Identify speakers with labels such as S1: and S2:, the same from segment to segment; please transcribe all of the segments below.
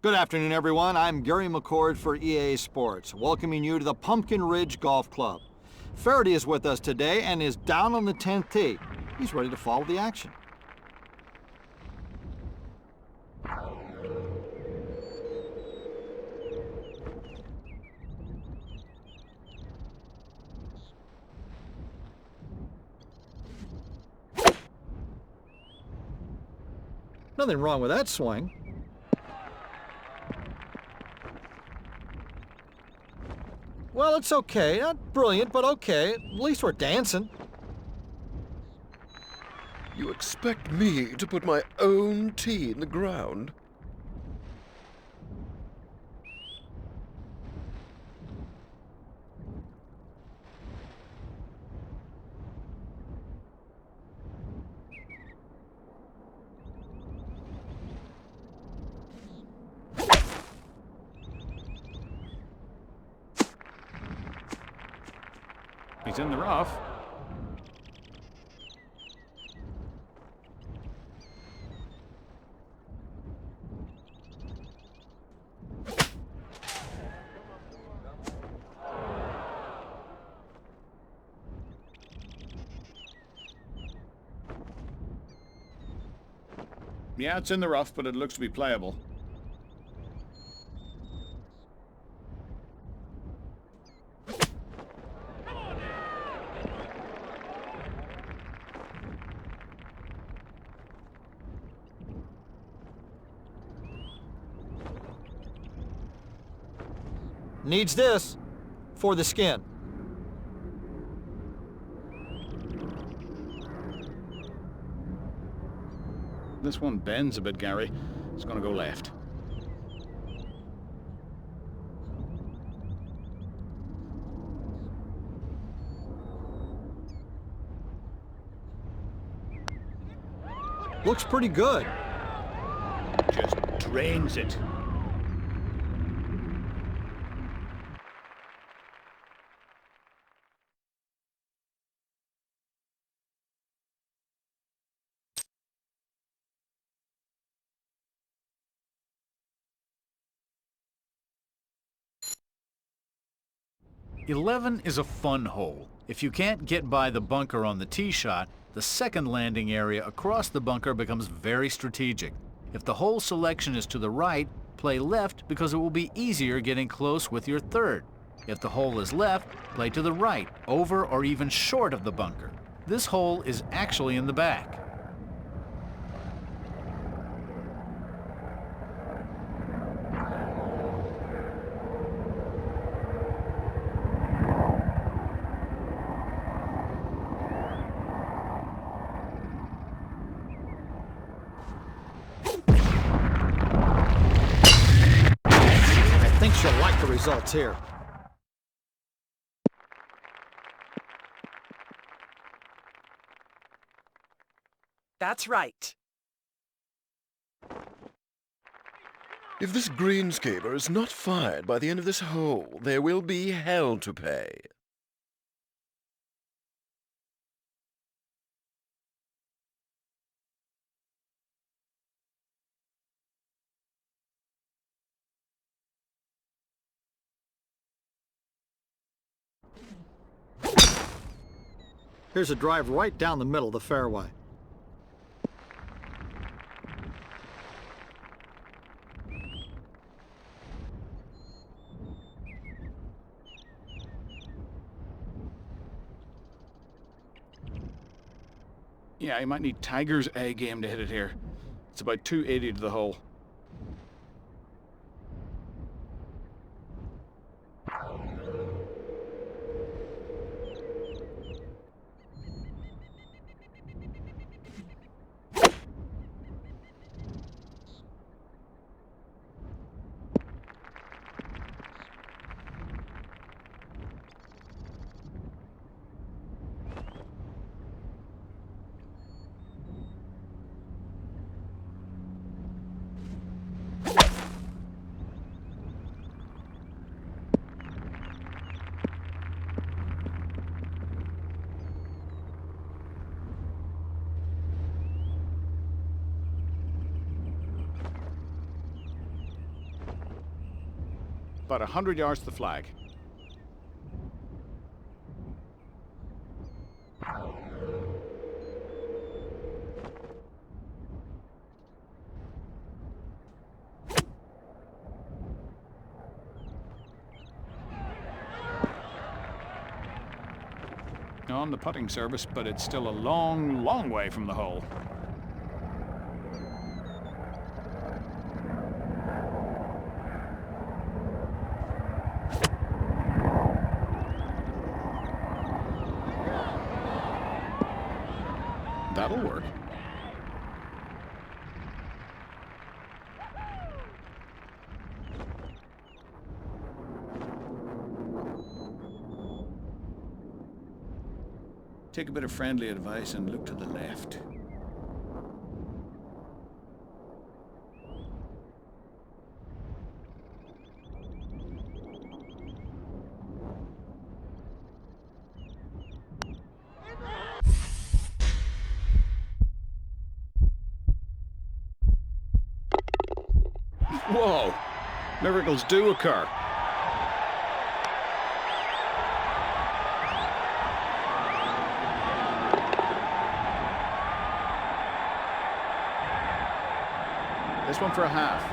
S1: Good afternoon, everyone. I'm Gary McCord for EA Sports, welcoming you to the Pumpkin Ridge Golf Club. Faraday is with us today and is down on the 10th tee. He's ready to follow the action. Nothing wrong with that swing. Well, it's okay. Not brilliant, but okay. At least we're dancing.
S2: You expect me to put my own tee in the ground?
S3: He's in the rough. Yeah, it's in the rough, but it looks to be playable.
S1: Needs this for the skin.
S3: This one bends a bit, Gary. It's going to go left.
S1: Looks pretty good.
S3: Just drains it. "11 is a fun hole. If you can't get by the bunker on the tee shot, the second landing area across the bunker becomes very strategic. If the hole selection is to the right, play left because it will be easier getting close with your third. If the hole is left, play to the right, over or even short of the bunker. This hole is actually in the back."
S1: I think she'll like the results here.
S4: That's right.
S2: If this greenskeeper is not fired by the end of this hole, there will be hell to pay.
S1: Here's a drive right down the middle of the fairway.
S3: Yeah, you might need Tiger's A game to hit it here. It's about 280 to the hole.
S5: About 100 yards to the flag. On the putting surface, but it's still a long, long way from the hole. That'll work. Take a bit of friendly advice and look to the left. Whoa! Miracles do occur. This one for a half.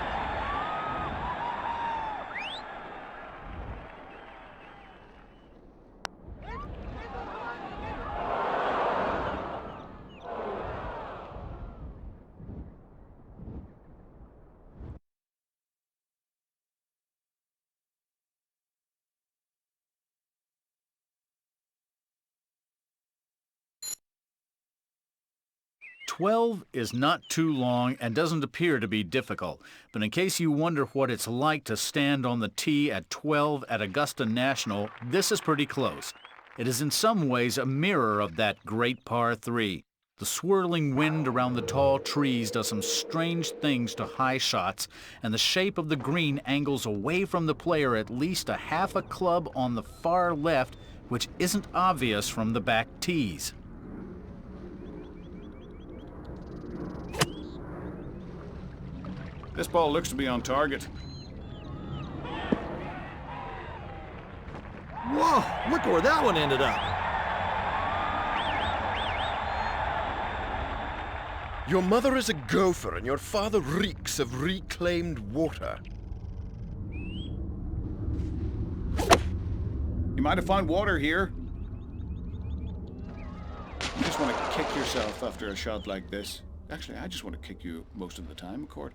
S3: "12 is not too long and doesn't appear to be difficult, but in case you wonder what it's like to stand on the tee at 12 at Augusta National, this is pretty close. It is in some ways a mirror of that great par 3. The swirling wind around the tall trees does some strange things to high shots, and the shape of the green angles away from the player at least a half a club on the far left, which isn't obvious from the back tees.
S5: This ball looks to be on target.
S1: Whoa, look where that one ended up.
S2: Your mother is a gopher and your father reeks of reclaimed water.
S5: You might have found water here. You just want to kick yourself after a shot like this. Actually, I just want to kick you most of the time, Cord.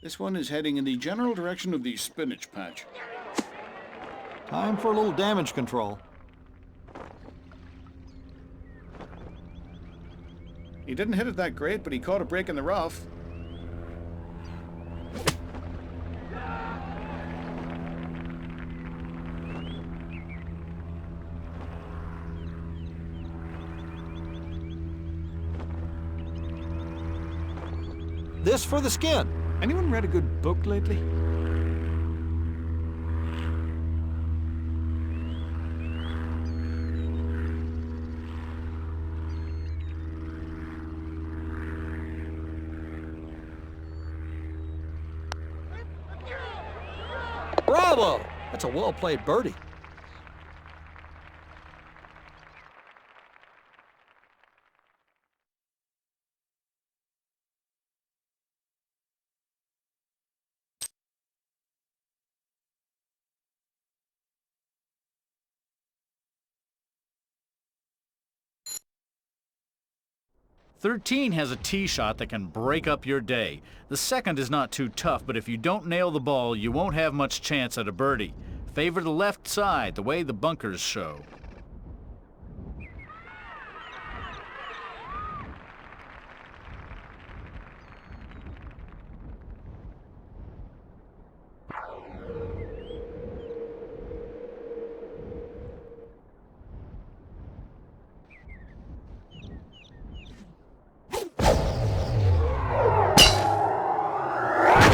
S5: This one is heading in the general direction of the spinach patch.
S1: Time for a little damage control.
S5: He didn't hit it that great, but he caught a break in the rough.
S1: This for the skin.
S5: Anyone read a good book lately?
S1: Bravo! That's a well-played birdie.
S3: "13 has a tee shot that can break up your day. The second is not too tough, but if you don't nail the ball, you won't have much chance at a birdie. Favor the left side, the way the bunkers show."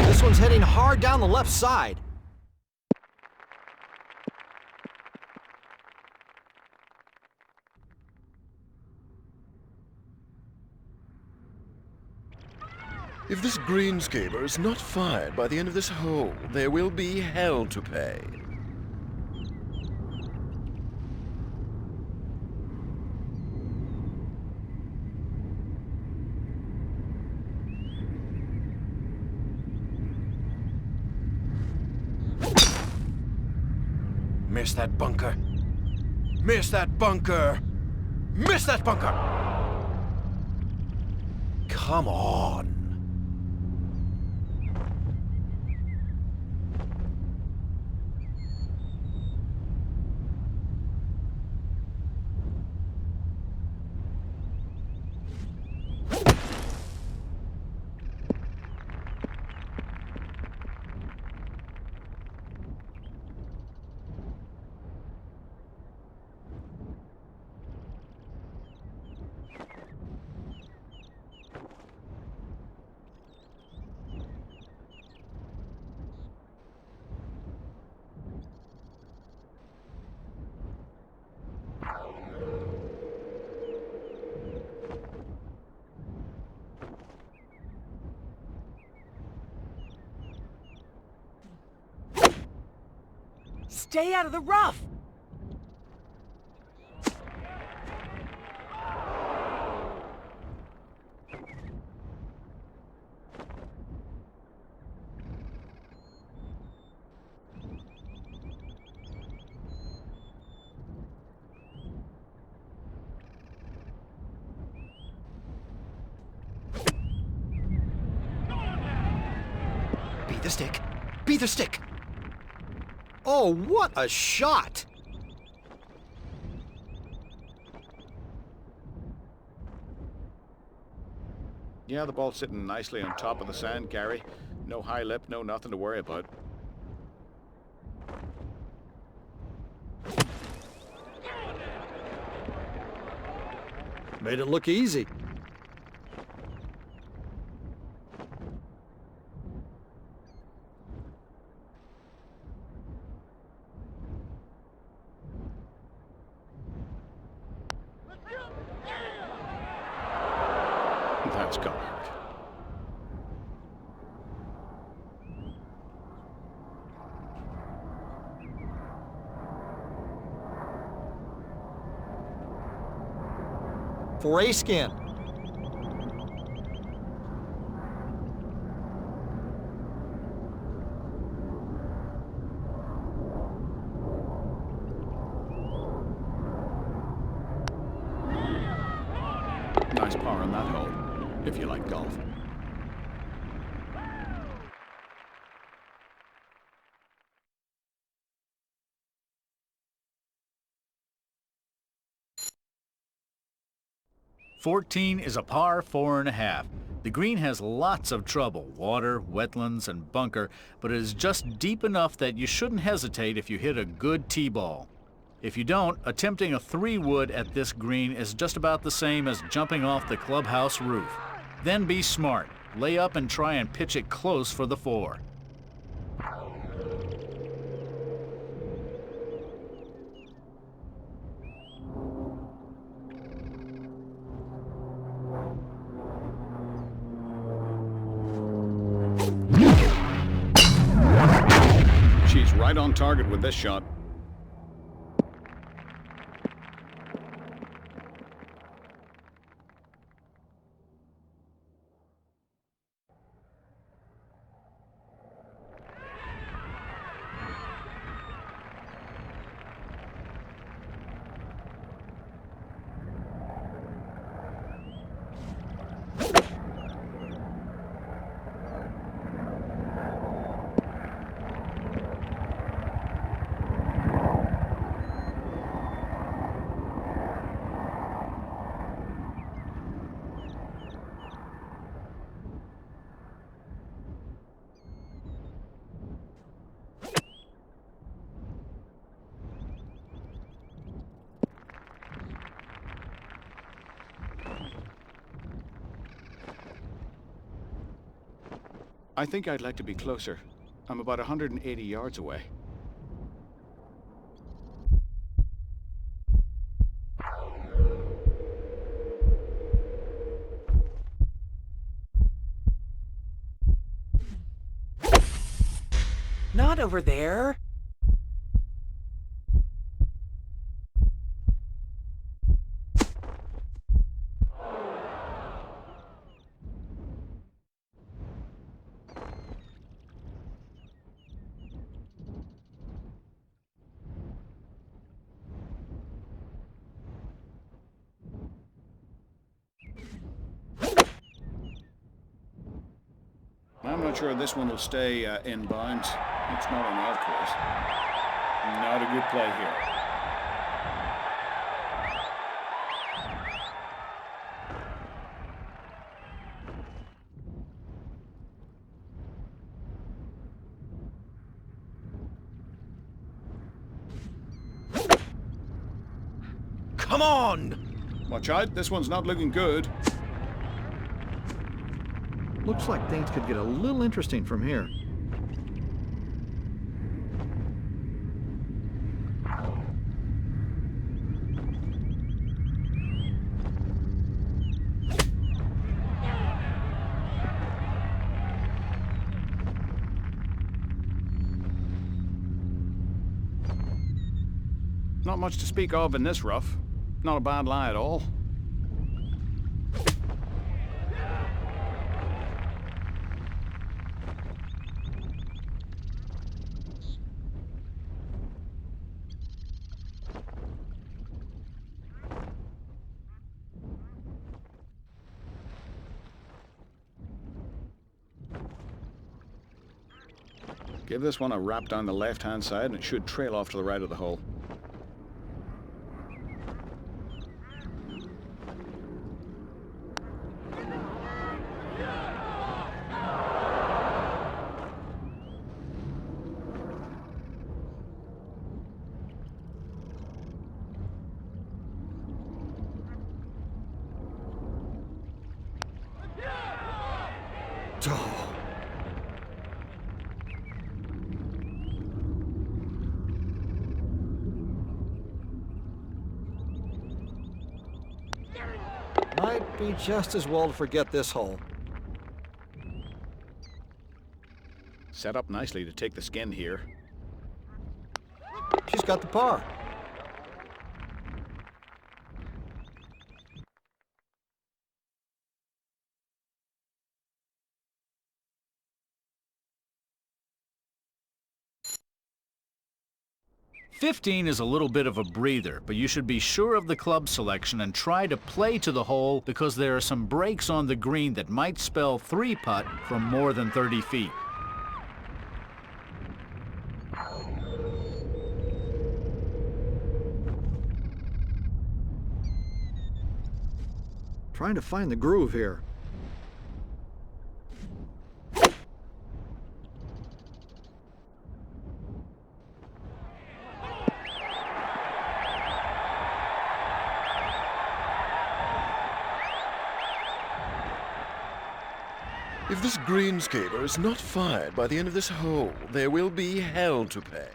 S1: This one's heading hard down the left side.
S2: If this greenscaper is not fired by the end of this hole, there will be hell to pay. Miss that bunker! Miss that bunker! Miss that bunker! Come on!
S4: Stay out of the rough!
S2: Be the stick! Be the stick!
S1: Oh, what a shot!
S5: Yeah, the ball's sitting nicely on top of the sand, Gary. No high lip, no nothing to worry about.
S1: Made it look easy.
S5: That's got hurt.
S1: For a skin.
S5: Nice par on that hole, if you like golf.
S3: "14 is a par 4.5. The green has lots of trouble, water, wetlands, and bunker, but it is just deep enough that you shouldn't hesitate if you hit a good tee ball. If you don't, attempting a 3-wood at this green is just about the same as jumping off the clubhouse roof. Then be smart. Lay up and try and pitch it close for the 4.
S5: She's right on target with this shot. I think I'd like to be closer. I'm about 180 yards away.
S4: not over there.
S5: I'm not sure this one will stay in bounds. It's not on our course. Not a good play here.
S2: Come on!
S5: Watch out, this one's not looking good.
S1: Looks like things could get a little interesting from here.
S5: Not much to speak of in this rough. Not a bad lie at all. Give this one a wrap down the left-hand side and it should trail off to the right of the hole.
S1: Oh. Might be just as well to forget this hole.
S5: Set up nicely to take the skin here.
S1: She's got the par.
S3: "15 is a little bit of a breather, but you should be sure of the club selection and try to play to the hole because there are some breaks on the green that might spell 3-putt from more than 30 feet.
S1: Trying to find the groove here.
S2: If this greenskeeper is not fired by the end of this hole, there will be hell to pay.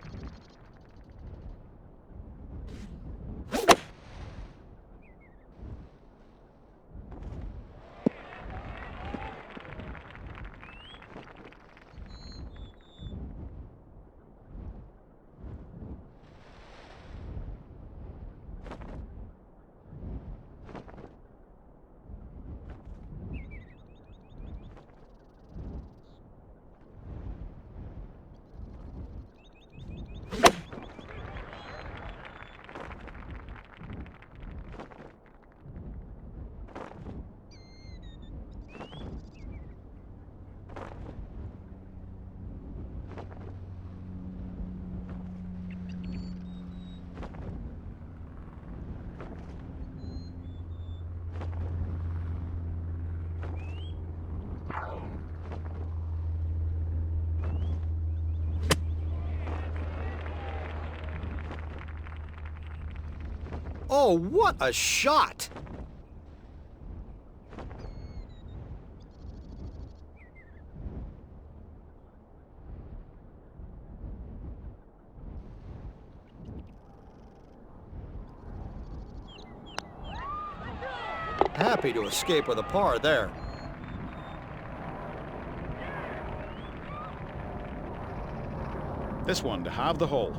S1: Oh, what a shot! Happy to escape with a par there.
S5: This one to have the hole.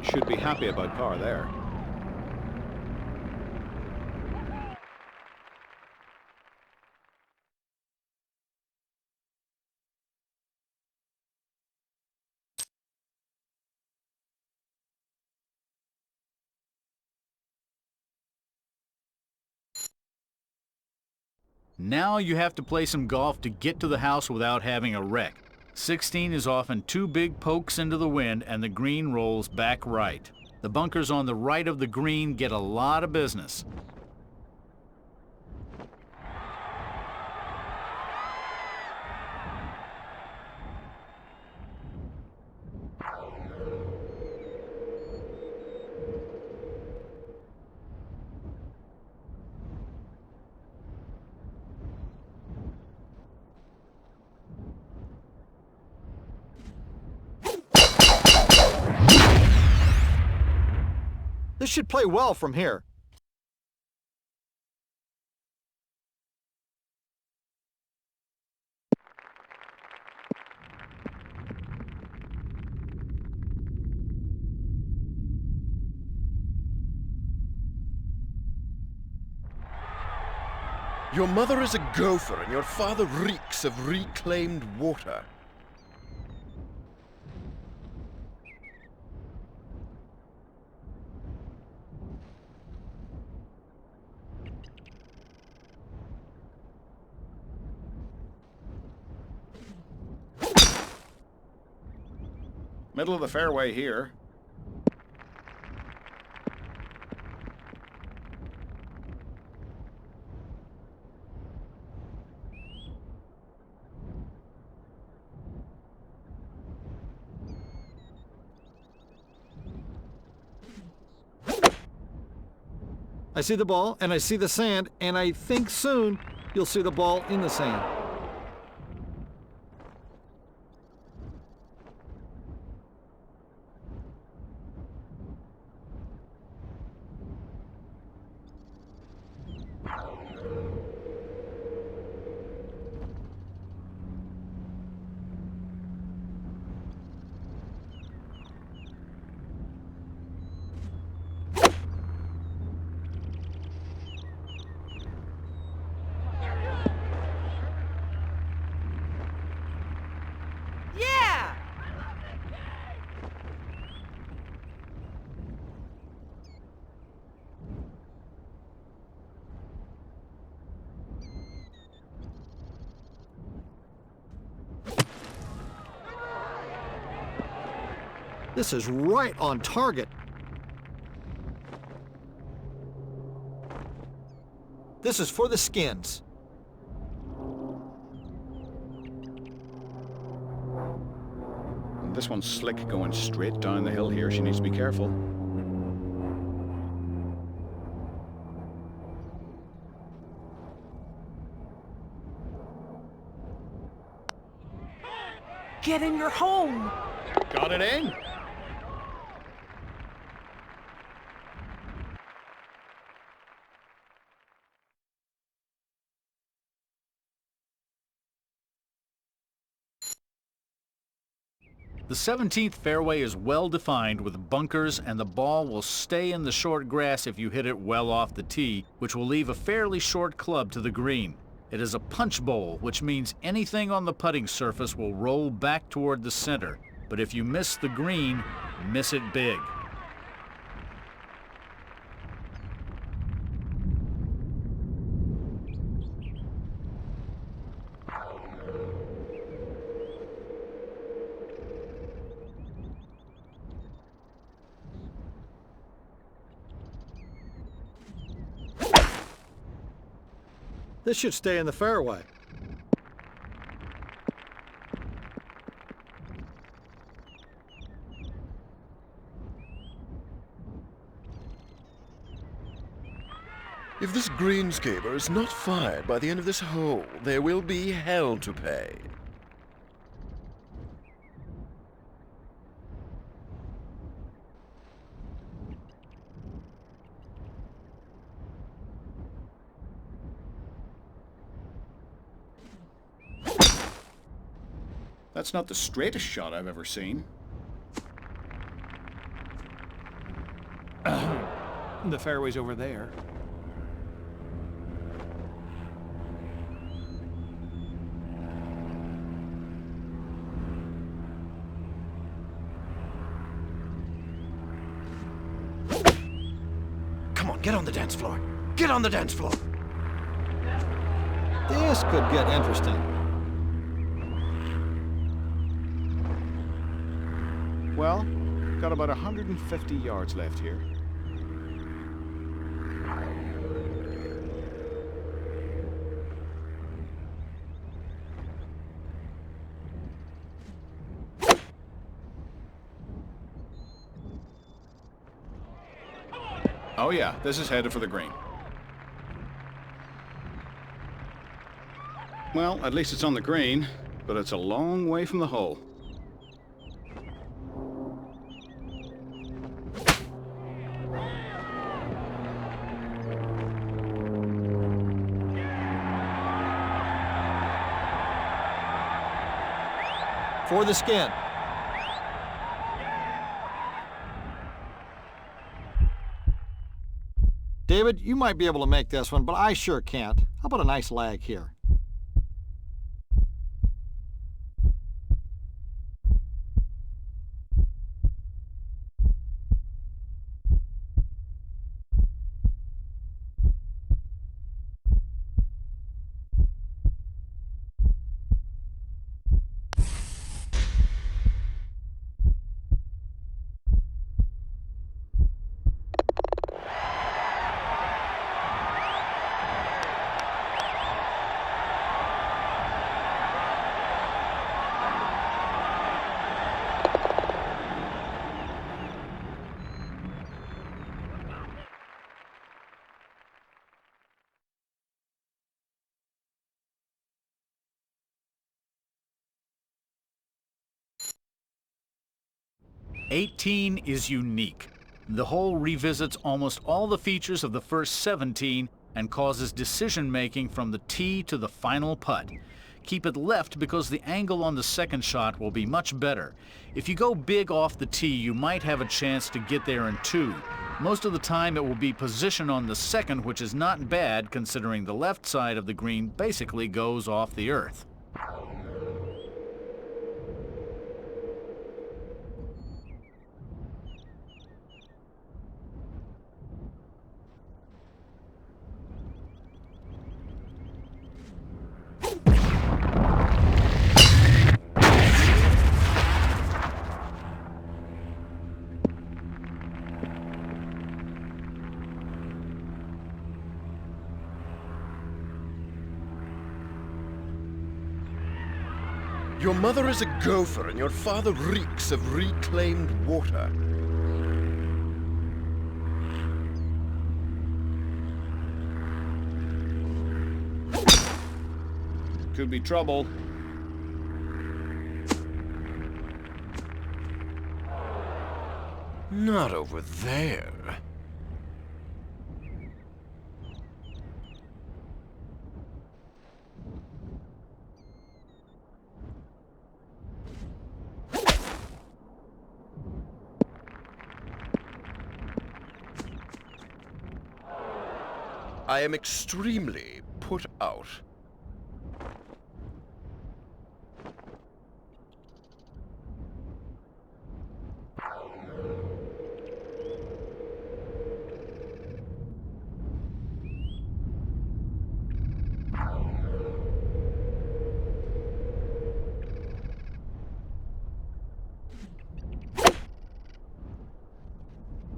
S5: Should be happy about par there.
S3: Now you have to play some golf to get to the house without having a wreck. 16 is often two big pokes into the wind and the green rolls back right. The bunkers on the right of the green get a lot of business.
S1: This should play well from here.
S2: Your mother is a gopher and your father reeks of reclaimed water.
S5: Middle of the fairway here.
S1: I see the ball and I see the sand, and I think soon you'll see the ball in the sand.
S4: Yeah!
S1: This is right on target. This is for the skins.
S5: And this one's slick going straight down the hill here. She needs to be careful.
S4: Get in your home!
S5: Got it in.
S3: The 17th fairway is well defined with bunkers, and the ball will stay in the short grass if you hit it well off the tee, which will leave a fairly short club to the green. It is a punch bowl, which means anything on the putting surface will roll back toward the center. But if you miss the green, miss it big.
S1: This should stay in the fairway.
S2: If this greenskeeper is not fired by the end of this hole, there will be hell to pay.
S5: That's That's not the straightest shot I've ever seen.
S6: The fairway's over there.
S2: Come on, get on the dance floor. Get on the dance floor.
S1: This could get interesting.
S5: Well, got about 150 yards left here. Oh yeah, this is headed for the green. Well, at least it's on the green, but it's a long way from the hole.
S1: For the skin. David, you might be able to make this one, but I sure can't. How about a nice lag here?
S3: '18 is unique. The hole revisits almost all the features of the first 17 and causes decision-making from the tee to the final putt. Keep it left because the angle on the second shot will be much better. If you go big off the tee, you might have a chance to get there in 2. Most of the time it will be position on the second, which is not bad considering the left side of the green basically goes off the earth.
S2: Your mother is a gopher and your father reeks of reclaimed water.
S5: Could be trouble.
S2: Not over there. I am extremely put out.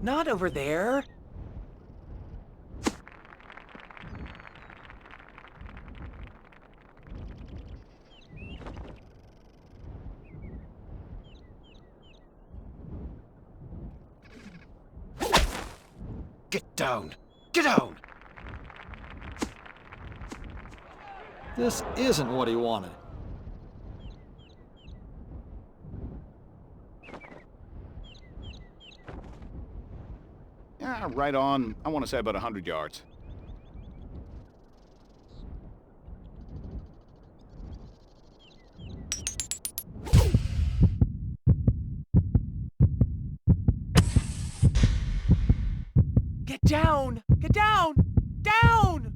S4: Not over there.
S2: Get down! Get down!
S1: This isn't what he wanted.
S5: Yeah, right on. I want to say about 100 yards.
S4: Get down! Get down! Down!